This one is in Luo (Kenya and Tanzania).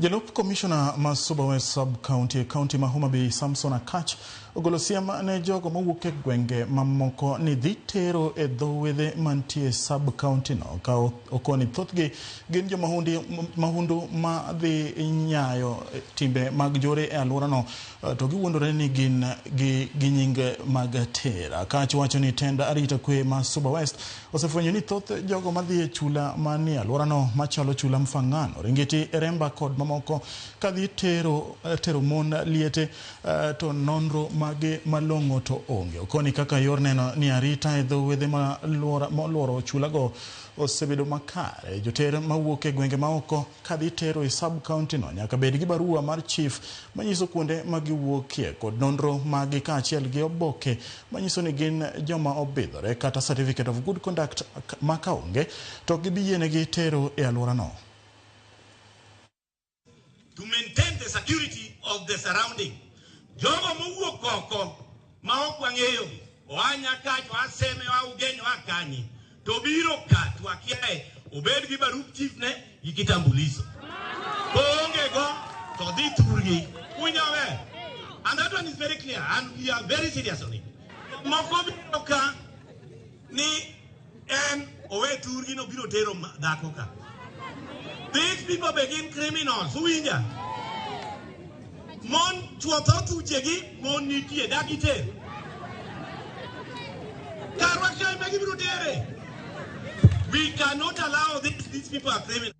Jalup Commissioner ma Suba West Sub-County, County ma Homa Bay Samson Akach, ogolo siem ne jogo mawuok e gwenge mamoko ni dhi tero e dho wedhe mantie Sub-County no ka okoni thothgi gin jomahundu ma dhi nyayo timbe mag jore e alworano to giwuondore ni gin gi nying mag tera. Akach wacho ni tend arita kwe ma Suba West osefwenyo ni thoth jogo madhi e chula manie alworano machalo chula Mfangano, Ringeti, Eremba kod mamoko kadhi tero mon liete to nonro mage malong'o to onge. Okoni kaka yor neno ni arita e dho wedhe moluoro chulago osebedo makare. Joter mawuok e gwenge maoko kadhi tero e Sub-County no nyaka bed gi barua mar chief manyiso kuonde magiwuokie kod nonro magi kaachiel gi oboke manyiso ni gin joma obidhore kata certificate of good conduct ma kaonge to gibiyienegi tero e alworano. To maintain the security of the surrounding. Jogo mowuok oko ma ok wang'eyo oanya kach waseme wa ugenyo akanyi to biro ka to akiae obed gi barup chief ne gi kitambuliso gwengego to dhi turgi kunyawe, and that one is very clear and we are very serious on it. Moko biro ka ni en owe turgi no biro tero dhako ka. These people begin criminals. Who in there? Mon chuoto tuchegi mon nitie dakite. Karwacha imegi brutere. We cannot allow these people are criminals.